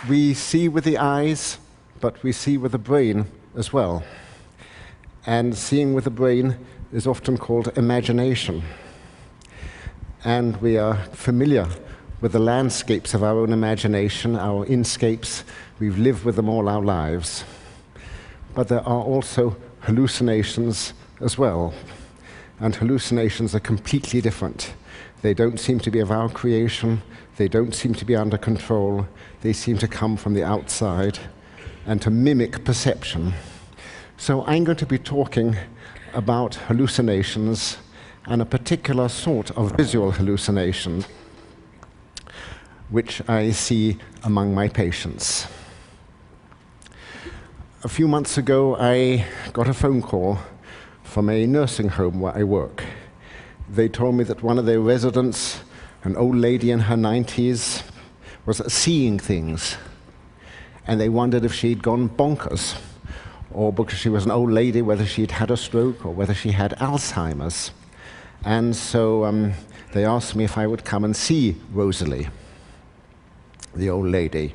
We see with the eyes, but we see with the brain as well. And seeing with the brain is often called imagination. And we are familiar with the landscapes of our own imagination, our inscapes. We've lived with them all our lives. But there are also hallucinations as well. And hallucinations are completely different. They don't seem to be of our creation. They don't seem to be under control. They seem to come from the outside and to mimic perception. So I'm going to be talking about hallucinations and a particular sort of visual hallucination which I see among my patients. A few months ago, I got a phone call from a nursing home where I work. They told me that one of their residents, an old lady in her 90s, was seeing things. And they wondered if she'd gone bonkers, or because she was an old lady, whether she'd had a stroke or whether she had Alzheimer's. And so they asked me if I would come and see Rosalie, the old lady.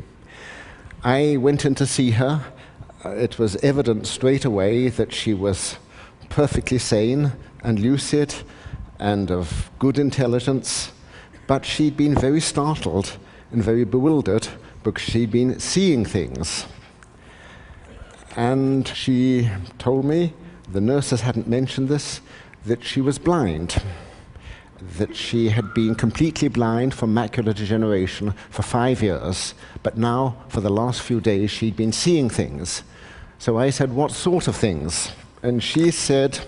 I went in to see her. It was evident straight away that she was perfectly sane and lucid and of good intelligence, but she'd been very startled and very bewildered because she'd been seeing things. And she told me, the nurses hadn't mentioned this, that she was blind, that she had been completely blind from macular degeneration for 5 years, but now, for the last few days, she'd been seeing things. So I said, what sort of things? And she said,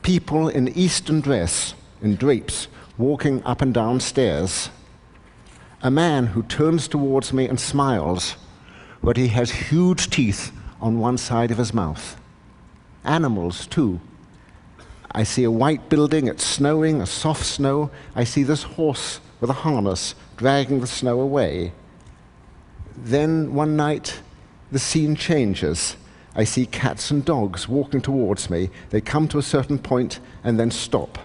people in Eastern dress, in drapes, walking up and down stairs. A man who turns towards me and smiles, but he has huge teeth on one side of his mouth. Animals, too. I see a white building, it's snowing, a soft snow. I see this horse with a harness dragging the snow away. Then one night, the scene changes. I see cats and dogs walking towards me. They come to a certain point and then stop.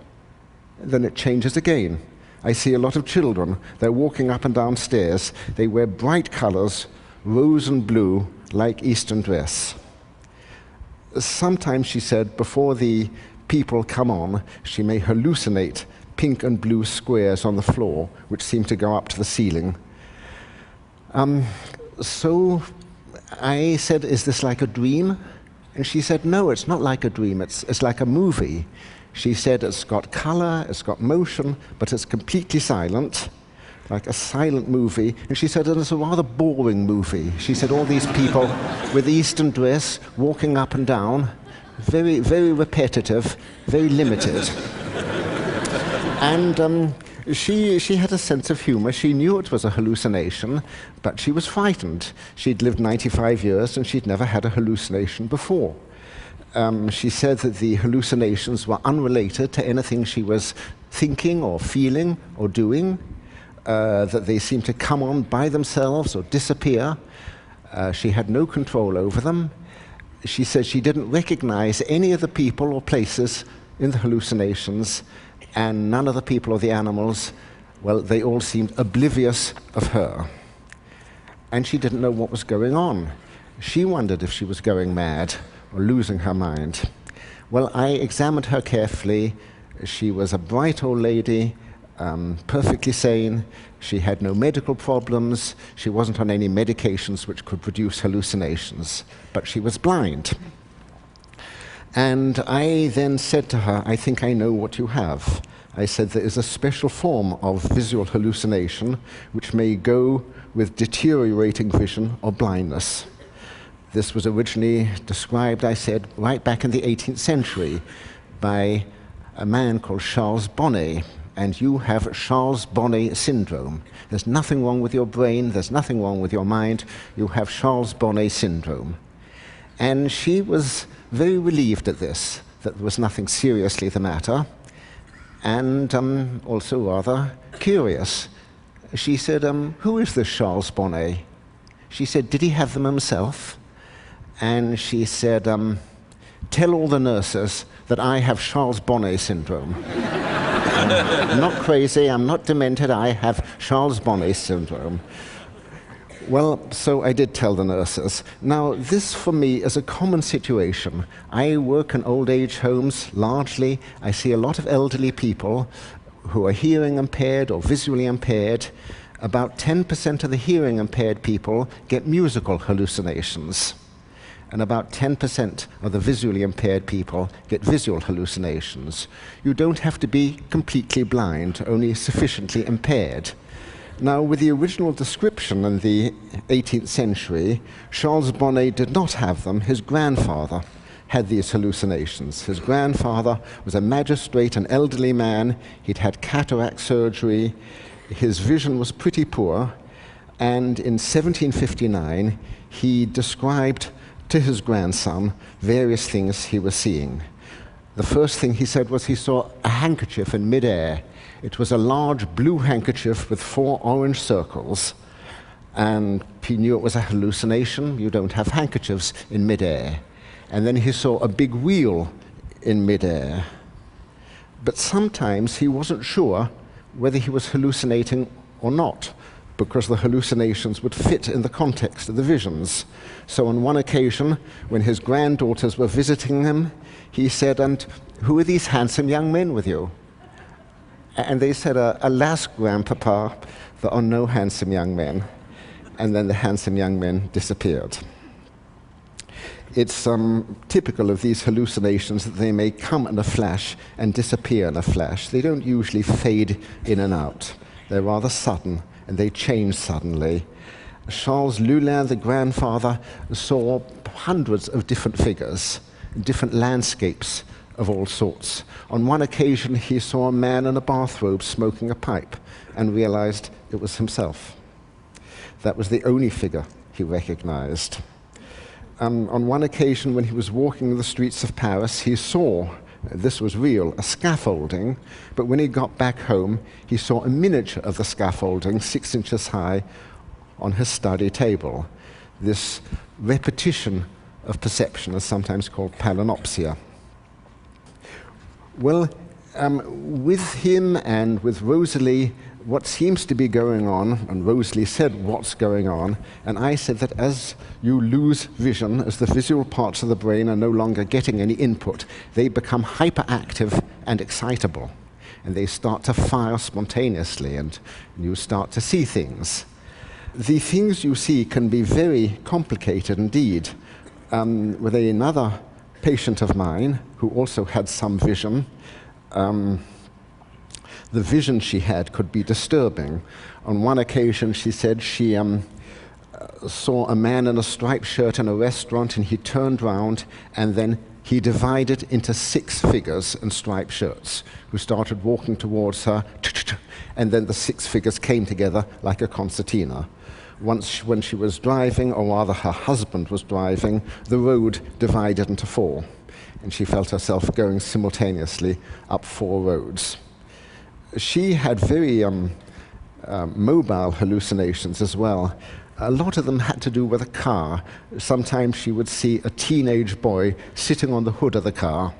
Then it changes again. I see a lot of children. They're walking up and down stairs. They wear bright colors, rose and blue, like Eastern dress. Sometimes, she said, before the people come on, she may hallucinate pink and blue squares on the floor, which seem to go up to the ceiling. So I said, is this like a dream? And she said, no, it's not like a dream, it's like a movie. She said it's got color, it's got motion, but it's completely silent, like a silent movie. And she said it's a rather boring movie. She said all these people with Eastern dress walking up and down, very, very repetitive, very limited. And she had a sense of humor. She knew it was a hallucination, but she was frightened. She'd lived 95 years and she'd never had a hallucination before. She said that the hallucinations were unrelated to anything she was thinking or feeling or doing, that they seemed to come on by themselves or disappear. She had no control over them. She said she didn't recognize any of the people or places in the hallucinations, and none of the people or the animals, well, they all seemed oblivious of her. And she didn't know what was going on. She wondered if she was going mad or losing her mind. Well, I examined her carefully. She was a bright old lady, perfectly sane. She had no medical problems. She wasn't on any medications which could produce hallucinations, but she was blind. And I then said to her, I think I know what you have. I said there is a special form of visual hallucination which may go with deteriorating vision or blindness. This was originally described, I said, right back in the 18th century by a man called Charles Bonnet. And you have Charles Bonnet syndrome. There's nothing wrong with your brain, there's nothing wrong with your mind, you have Charles Bonnet syndrome. And she was very relieved at this, that there was nothing seriously the matter, and also rather curious. She said, who is this Charles Bonnet? She said, did he have them himself? And she said, tell all the nurses that I have Charles Bonnet syndrome. I'm not crazy, I'm not demented, I have Charles Bonnet syndrome. Well, so I did tell the nurses. Now, this for me is a common situation. I work in old age homes largely. I see a lot of elderly people who are hearing impaired or visually impaired. About 10% of the hearing impaired people get musical hallucinations, and about 10% of the visually impaired people get visual hallucinations. You don't have to be completely blind, only sufficiently impaired. Now, with the original description in the 18th century, Charles Bonnet did not have them. His grandfather had these hallucinations. His grandfather was a magistrate, an elderly man. He'd had cataract surgery. His vision was pretty poor. And in 1759, he described to his grandson various things he was seeing. The first thing he said was he saw a handkerchief in midair. It was a large blue handkerchief with 4 orange circles, and he knew it was a hallucination. You don't have handkerchiefs in midair. And then he saw a big wheel in midair. But sometimes he wasn't sure whether he was hallucinating or not, because the hallucinations would fit in the context of the visions. So on one occasion, when his granddaughters were visiting him, he said, "And who are these handsome young men with you?" And they said, "Alas, Grandpapa, there are no handsome young men." And then the handsome young men disappeared. It's typical of these hallucinations that they may come in a flash and disappear in a flash. They don't usually fade in and out. They're rather sudden, and they change suddenly. Charles Lulin, the grandfather, saw hundreds of different figures, different landscapes of all sorts. On one occasion, he saw a man in a bathrobe smoking a pipe and realized it was himself. That was the only figure he recognized. On one occasion, when he was walking the streets of Paris, he saw, this was real, a scaffolding, but when he got back home, he saw a miniature of the scaffolding, 6 inches high, on his study table. This repetition of perception is sometimes called palinopsia. Well, with him and with Rosalie, what seems to be going on, and Rosalie said what's going on, and I said that as you lose vision, as the visual parts of the brain are no longer getting any input, they become hyperactive and excitable, and they start to fire spontaneously, and you start to see things. The things you see can be very complicated indeed. With another patient of mine who also had some vision, the vision she had could be disturbing. On one occasion, she said she saw a man in a striped shirt in a restaurant, and he turned round, and then he divided into 6 figures in striped shirts who started walking towards her, and then the 6 figures came together like a concertina. Once, when she was driving, or rather her husband was driving, the road divided into 4, and she felt herself going simultaneously up 4 roads. She had very mobile hallucinations as well. A lot of them had to do with a car. Sometimes she would see a teenage boy sitting on the hood of the car.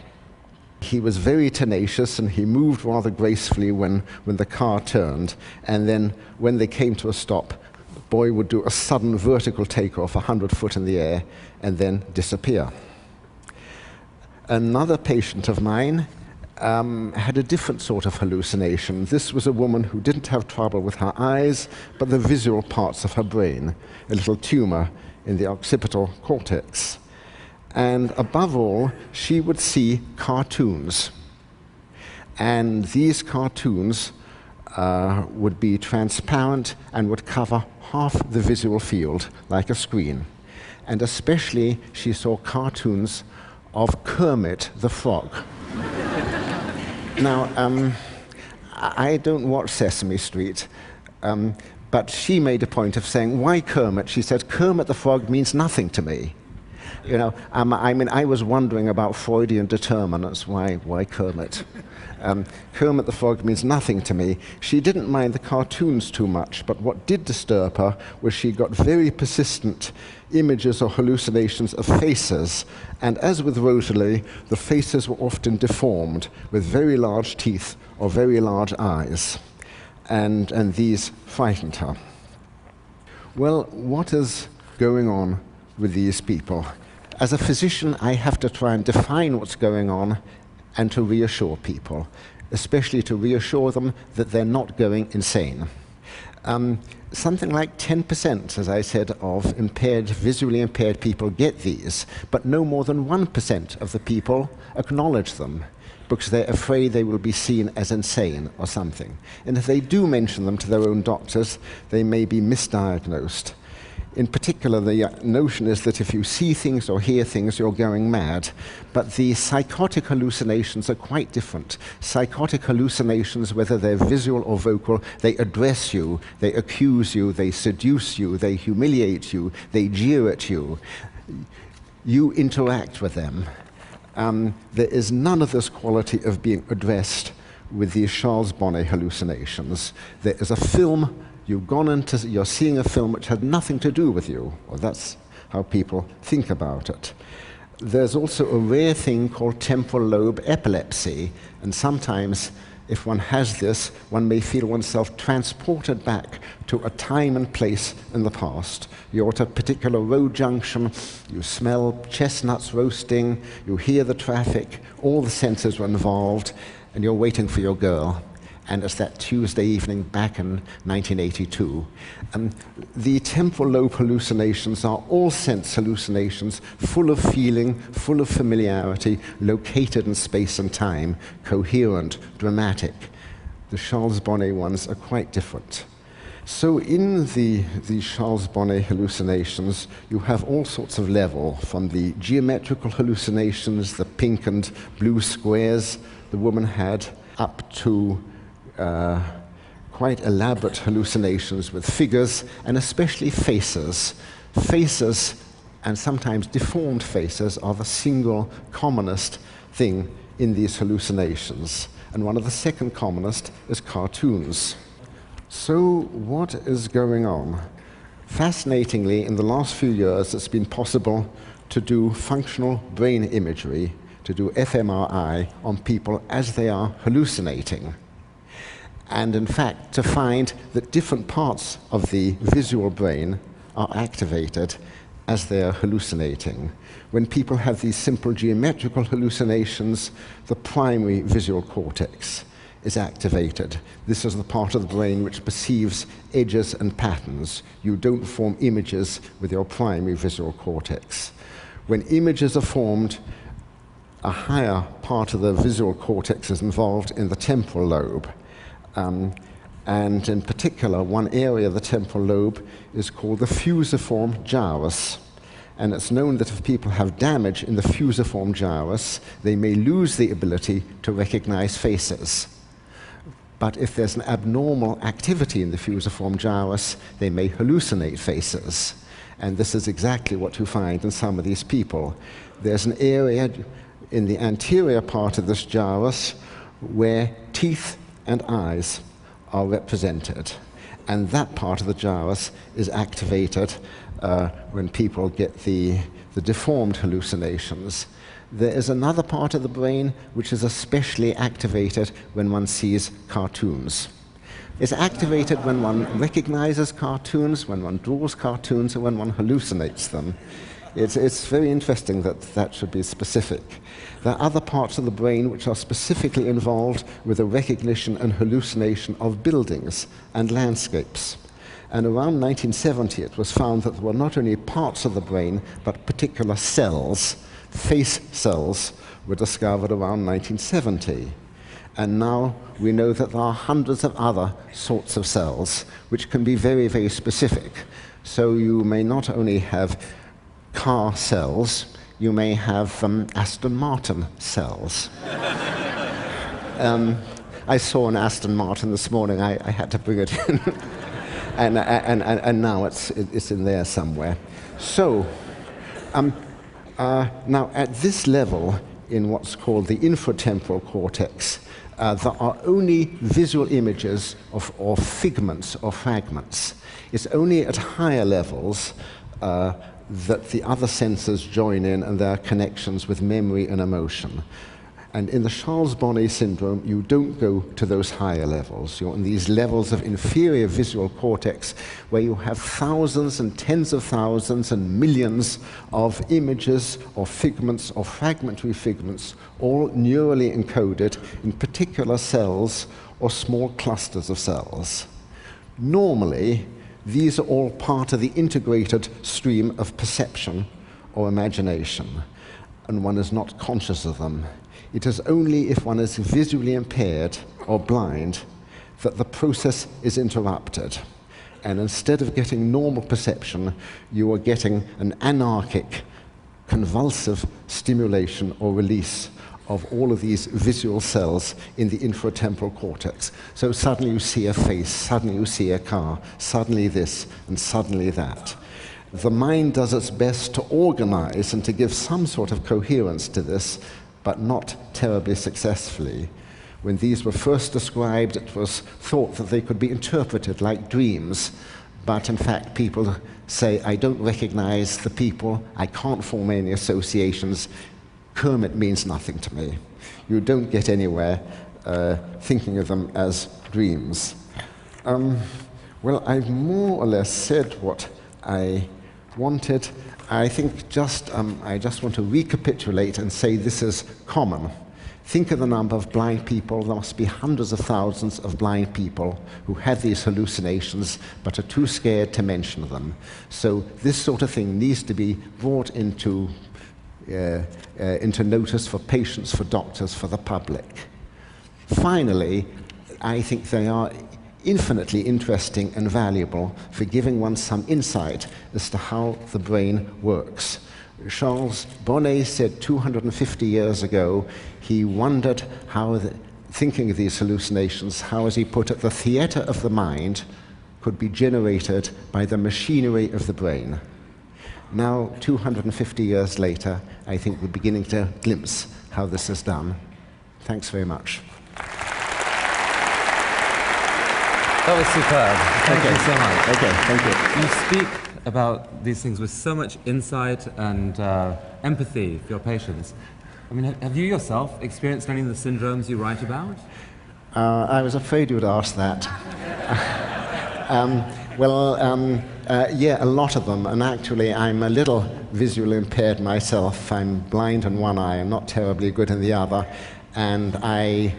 He was very tenacious, and he moved rather gracefully when the car turned. And then when they came to a stop, the boy would do a sudden vertical takeoff 100 foot in the air and then disappear. Another patient of mine had a different sort of hallucination. This was a woman who didn't have trouble with her eyes, but the visual parts of her brain, a little tumor in the occipital cortex. And above all, she would see cartoons. And these cartoons would be transparent and would cover half the visual field, like a screen. And especially, she saw cartoons of Kermit the Frog. Now, I don't watch Sesame Street, but she made a point of saying, "Why Kermit?" She said, "Kermit the Frog means nothing to me." You know, I mean, I was wondering about Freudian determinants. Why Kermit? Kermit the Frog means nothing to me. She didn't mind the cartoons too much, but what did disturb her was she got very persistent images or hallucinations of faces. And as with Rosalie, the faces were often deformed with very large teeth or very large eyes. And these frightened her. Well, what is going on with these people? As a physician, I have to try and define what's going on and to reassure people, especially to reassure them that they're not going insane. Something like 10%, as I said, of visually impaired people get these, but no more than 1% of the people acknowledge them because they're afraid they will be seen as insane or something. And if they do mention them to their own doctors, they may be misdiagnosed. In particular, the notion is that if you see things or hear things, you're going mad. But the psychotic hallucinations are quite different. Psychotic hallucinations, whether they're visual or vocal, they address you, they accuse you, they seduce you, they humiliate you, they jeer at you. You interact with them. There is none of this quality of being addressed with these Charles Bonnet hallucinations. There is a film. You're seeing a film which had nothing to do with you. Well, that's how people think about it. There's also a rare thing called temporal lobe epilepsy, and sometimes if one has this, one may feel oneself transported back to a time and place in the past. You're at a particular road junction, you smell chestnuts roasting, you hear the traffic, all the senses are involved, and you're waiting for your girl. And it's that Tuesday evening back in 1982. The temporal lobe hallucinations are all sense hallucinations, full of feeling, full of familiarity, located in space and time, coherent, dramatic. The Charles Bonnet ones are quite different. So in the Charles Bonnet hallucinations, you have all sorts of level, from the geometrical hallucinations, the pink and blue squares the woman had, up to quite elaborate hallucinations with figures, and especially faces. Faces, and sometimes deformed faces, are the single commonest thing in these hallucinations. And one of the second commonest is cartoons. So what is going on? Fascinatingly, in the last few years, it's been possible to do functional brain imagery, to do fMRI on people as they are hallucinating. And in fact, to find that different parts of the visual brain are activated as they are hallucinating. When people have these simple geometrical hallucinations, the primary visual cortex is activated. This is the part of the brain which perceives edges and patterns. You don't form images with your primary visual cortex. When images are formed, a higher part of the visual cortex is involved in the temporal lobe. And in particular, one area of the temporal lobe is called the fusiform gyrus. And it's known that if people have damage in the fusiform gyrus, they may lose the ability to recognize faces. But if there's an abnormal activity in the fusiform gyrus, they may hallucinate faces. And this is exactly what you find in some of these people. There's an area in the anterior part of this gyrus where teeth and eyes are represented. And that part of the gyrus is activated when people get the deformed hallucinations. There is another part of the brain which is especially activated when one sees cartoons. It's activated when one recognizes cartoons, when one draws cartoons, and when one hallucinates them. It's very interesting that that should be specific. There are other parts of the brain which are specifically involved with the recognition and hallucination of buildings and landscapes. And around 1970, it was found that there were not only parts of the brain, but particular cells, face cells, were discovered around 1970. And now we know that there are hundreds of other sorts of cells, which can be very, very specific. So you may not only have car cells, you may have Aston Martin cells. I saw an Aston Martin this morning. I had to bring it in. and now it's in there somewhere. So now at this level, in what's called the infratemporal cortex, there are only visual images or figments or fragments. It's only at higher levels that the other senses join in, and there are connections with memory and emotion. And in the Charles Bonnet syndrome, you don't go to those higher levels. You're in these levels of inferior visual cortex where you have thousands and tens of thousands and millions of images or figments or fragmentary figments, all neurally encoded in particular cells or small clusters of cells. Normally, these are all part of the integrated stream of perception or imagination, and one is not conscious of them. It is only if one is visually impaired or blind that the process is interrupted. And instead of getting normal perception, you are getting an anarchic, convulsive stimulation or release of all of these visual cells in the infratemporal cortex. So suddenly you see a face, suddenly you see a car, suddenly this, and suddenly that. The mind does its best to organize and to give some sort of coherence to this, but not terribly successfully. When these were first described, it was thought that they could be interpreted like dreams, but in fact people say, I don't recognize the people, I can't form any associations, Kermit means nothing to me. You don't get anywhere thinking of them as dreams. Well, I've more or less said what I wanted. I think I just want to recapitulate and say this is common. Think of the number of blind people. There must be hundreds of thousands of blind people who have these hallucinations but are too scared to mention them. So this sort of thing needs to be brought into notice for patients, for doctors, for the public. Finally, I think they are infinitely interesting and valuable for giving one some insight as to how the brain works. Charles Bonnet said 250 years ago, he wondered how, thinking of these hallucinations, how, as he put it, the theater of the mind could be generated by the machinery of the brain. Now, 250 years later, I think we're beginning to glimpse how this is done. Thanks very much. That was superb. Thank you so much. Okay, thank you. You speak about these things with so much insight and empathy for your patients. I mean, have you yourself experienced any of the syndromes you write about? I was afraid you would ask that. Yeah, a lot of them, and actually I'm a little visually impaired myself. I'm blind in one eye, I'm not terribly good in the other, and I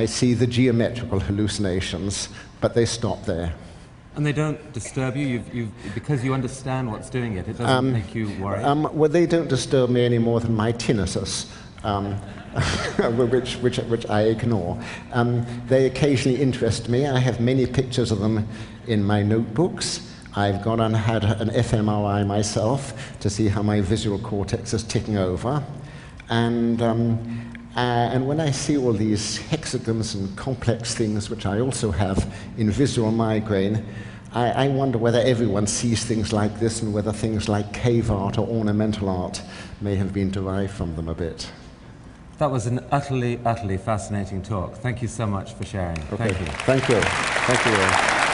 see the geometrical hallucinations, but they stop there. And they don't disturb you? Because you understand what's doing it, it doesn't make you worry? Well, they don't disturb me any more than my tinnitus, which I ignore. They occasionally interest me. I have many pictures of them in my notebooks. I've gone and had an fMRI myself to see how my visual cortex is ticking over. And when I see all these hexagons and complex things, which I also have in visual migraine, I wonder whether everyone sees things like this and whether things like cave art or ornamental art may have been derived from them a bit. That was an utterly, utterly fascinating talk. Thank you so much for sharing. Okay. Thank you. Thank you. Thank you all.